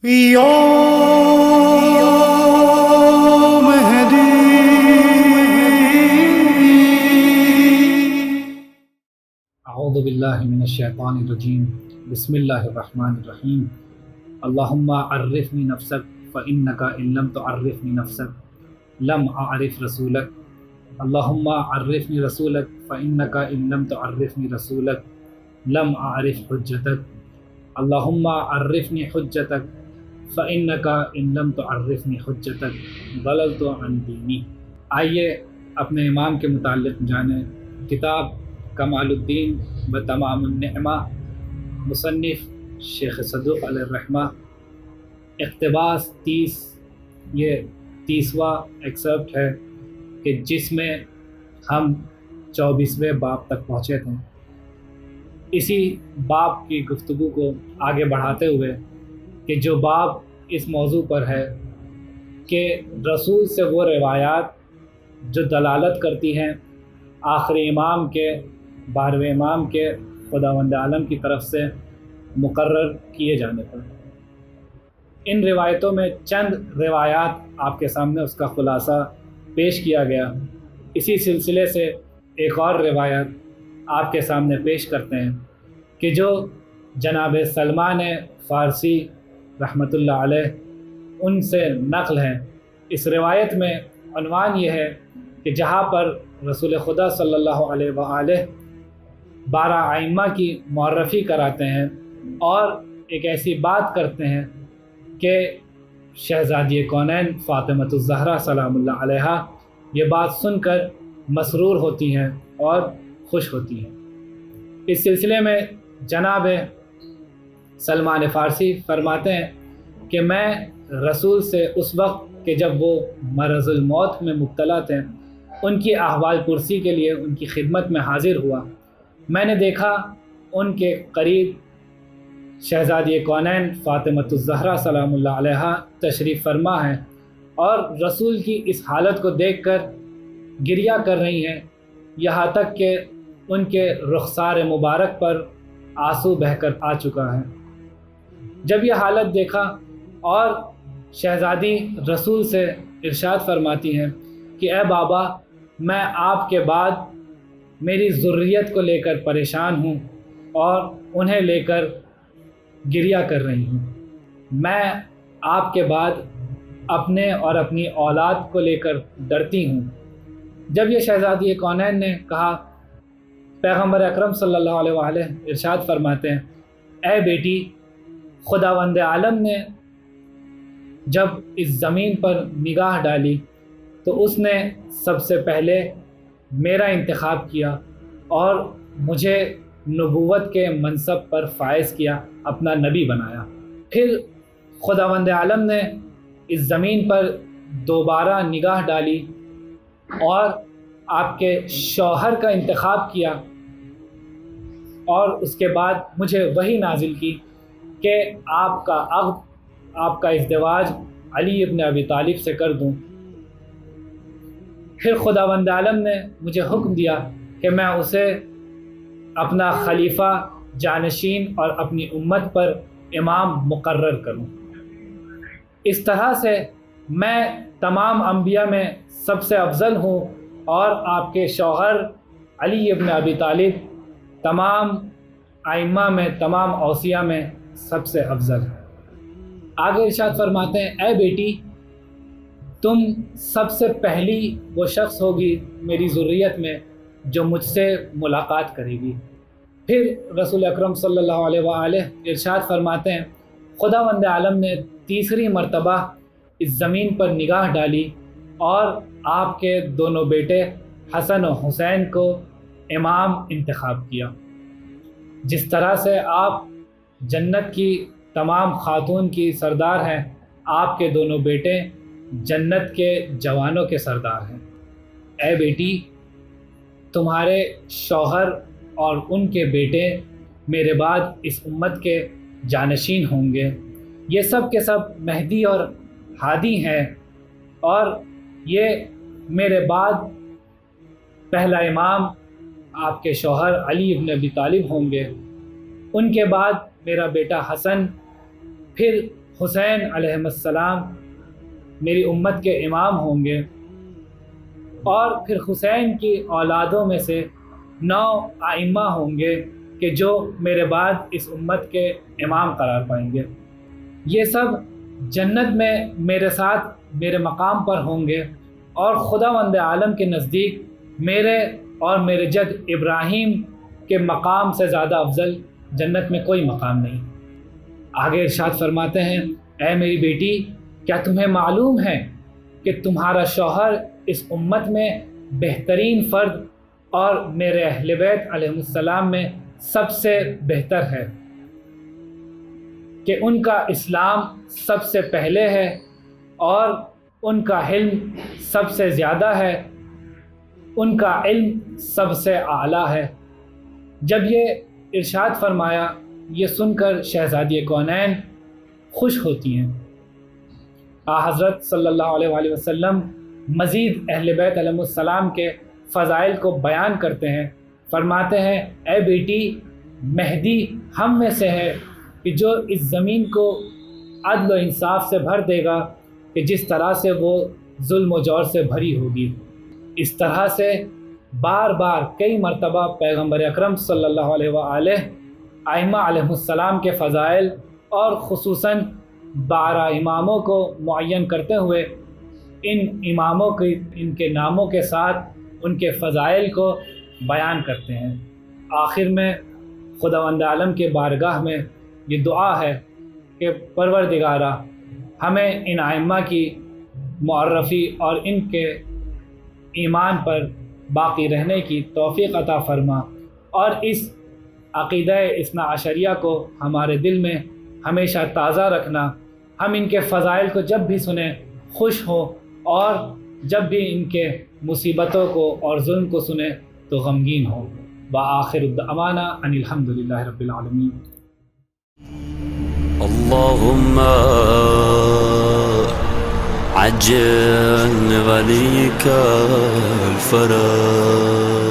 یا مہدی اعوذ باللہ من الشیطان الرجیم بسم اللہ الرحمن الرحیم اللہم عرفنی نفسک فإنک ان لم تعرفنی نفسک لم اعرف رسولک اللہم عرفنی رسولک فإنک ان لم تعرفنی رسولک لم اعرف حجتک اللہم عرفنی حجتک فإنک ان لم تعرفنی حجتک ضللت عن دینی۔ آئیے اپنے امام کے متعلق جانیں۔ کتاب کمال الدین و تمام النعمہ، مصنف شیخ صدوق علیہ الرحمہ، اقتباس 30، یہ 30واں ایکسرپٹ ہے کہ جس میں ہم 24ویں باب تک پہنچے تھے۔ اسی باب کی گفتگو کو آگے بڑھاتے ہوئے کہ جو باب اس موضوع پر ہے کہ رسول سے وہ روایات جو دلالت کرتی ہیں آخری امام کے 12ویں امام کے خداوند عالم کی طرف سے مقرر کیے جانے پر، ان روایتوں میں چند روایات آپ کے سامنے اس کا خلاصہ پیش کیا گیا۔ اسی سلسلے سے ایک اور روایت آپ کے سامنے پیش کرتے ہیں کہ جو جناب سلمان فارسی رحمۃ اللہ علیہ ان سے نقل ہے۔ اس روایت میں عنوان یہ ہے کہ جہاں پر رسول خدا صلی اللہ علیہ وآلہ 12 ائمہ کی معرفی کراتے ہیں اور ایک ایسی بات کرتے ہیں کہ شہزادی کونین فاطمۃ الزہرا سلام اللہ علیہا یہ بات سن کر مسرور ہوتی ہیں اور خوش ہوتی ہیں۔ اس سلسلے میں جناب سلمان فارسی فرماتے ہیں کہ میں رسول سے اس وقت کہ جب وہ مرض الموت میں مبتلا تھے ان کی احوال پرسی کے لیے ان کی خدمت میں حاضر ہوا۔ میں نے دیکھا ان کے قریب شہزادی کونین فاطمۃ الزہرا سلام اللہ علیہا تشریف فرما ہے اور رسول کی اس حالت کو دیکھ کر گریہ کر رہی ہیں، یہاں تک کہ ان کے رخسار مبارک پر آنسو بہہ کر آ چکا ہے۔ جب یہ حالت دیکھا اور شہزادی رسول سے ارشاد فرماتی ہیں کہ اے بابا، میں آپ کے بعد میری ذریت کو لے کر پریشان ہوں اور انہیں لے کر گریہ کر رہی ہوں۔ میں آپ کے بعد اپنے اور اپنی اولاد کو لے کر ڈرتی ہوں۔ جب یہ شہزادی کونین نے کہا، پیغمبر اکرم صلی اللہ علیہ وآلہ ارشاد فرماتے ہیں، اے بیٹی، خداوند عالم نے جب اس زمین پر نگاہ ڈالی تو اس نے سب سے پہلے میرا انتخاب کیا اور مجھے نبوت کے منصب پر فائز کیا، اپنا نبی بنایا۔ پھر خداوند عالم نے اس زمین پر دوبارہ نگاہ ڈالی اور آپ کے شوہر کا انتخاب کیا اور اس کے بعد مجھے وحی نازل کی کہ آپ کا عقد، آپ کا ازدواج علی ابن ابی طالب سے کر دوں۔ پھر خداوند عالم نے مجھے حکم دیا کہ میں اسے اپنا خلیفہ جانشین اور اپنی امت پر امام مقرر کروں۔ اس طرح سے میں تمام انبیاء میں سب سے افضل ہوں اور آپ کے شوہر علی ابن ابی طالب تمام ائمہ میں، تمام اوصیاء میں سب سے افضل ہے۔ آگے ارشاد فرماتے ہیں، اے بیٹی، تم سب سے پہلی وہ شخص ہوگی میری ذریت میں جو مجھ سے ملاقات کرے گی۔ پھر رسول اکرم صلی اللہ علیہ وآلہ ارشاد فرماتے ہیں، خداوند عالم نے تیسری مرتبہ اس زمین پر نگاہ ڈالی اور آپ کے دونوں بیٹے حسن و حسین کو امام انتخاب کیا۔ جس طرح سے آپ جنت کی تمام خاتون کی سردار ہیں، آپ کے دونوں بیٹے جنت کے جوانوں کے سردار ہیں۔ اے بیٹی، تمہارے شوہر اور ان کے بیٹے میرے بعد اس امت کے جانشین ہوں گے۔ یہ سب کے سب مہدی اور ہادی ہیں اور یہ میرے بعد پہلا امام آپ کے شوہر علی ابن ابی طالب ہوں گے، ان کے بعد میرا بیٹا حسن، پھر حسین علیہ السلام میری امت کے امام ہوں گے، اور پھر حسین کی اولادوں میں سے 9 ائمہ ہوں گے کہ جو میرے بعد اس امت کے امام قرار پائیں گے۔ یہ سب جنت میں میرے ساتھ میرے مقام پر ہوں گے، اور خداوند عالم کے نزدیک میرے اور میرے جد ابراہیم کے مقام سے زیادہ افضل جنت میں کوئی مقام نہیں۔ آگے ارشاد فرماتے ہیں، اے میری بیٹی، کیا تمہیں معلوم ہے کہ تمہارا شوہر اس امت میں بہترین فرد اور میرے اہل بیت علیہ السلام میں سب سے بہتر ہے، کہ ان کا اسلام سب سے پہلے ہے اور ان کا علم سب سے زیادہ ہے، ان کا علم سب سے اعلیٰ ہے۔ جب یہ ارشاد فرمایا، یہ سن کر شہزادی کونین خوش ہوتی ہیں۔ حضرت صلی اللہ علیہ وآلہ وسلم مزید اہل بیت علیہ السلام کے فضائل کو بیان کرتے ہیں، فرماتے ہیں، اے بیٹی، مہدی ہم میں سے ہے کہ جو اس زمین کو عدل و انصاف سے بھر دے گا کہ جس طرح سے وہ ظلم و جور سے بھری ہوگی۔ اس طرح سے بار بار کئی مرتبہ پیغمبر اکرم صلی اللہ علیہ وآلہ ائمہ علیہ السلام کے فضائل اور خصوصاً 12 اماموں کو معین کرتے ہوئے ان اماموں کی ان کے ناموں کے ساتھ ان کے فضائل کو بیان کرتے ہیں۔ آخر میں خداوند عالم کے بارگاہ میں یہ دعا ہے کہ پروردگارہ، ہمیں ان ائمہ کی معرفی اور ان کے ایمان پر باقی رہنے کی توفیق عطا فرما، اور اس عقیدہ اثنا عشریہ کو ہمارے دل میں ہمیشہ تازہ رکھنا۔ ہم ان کے فضائل کو جب بھی سنیں خوش ہوں، اور جب بھی ان کے مصیبتوں کو اور ظلم کو سنیں تو غمگین ہوں۔ وآخر دعوانا ان الحمد للہ رب العالمین۔ اللهم عجل وليك الفرج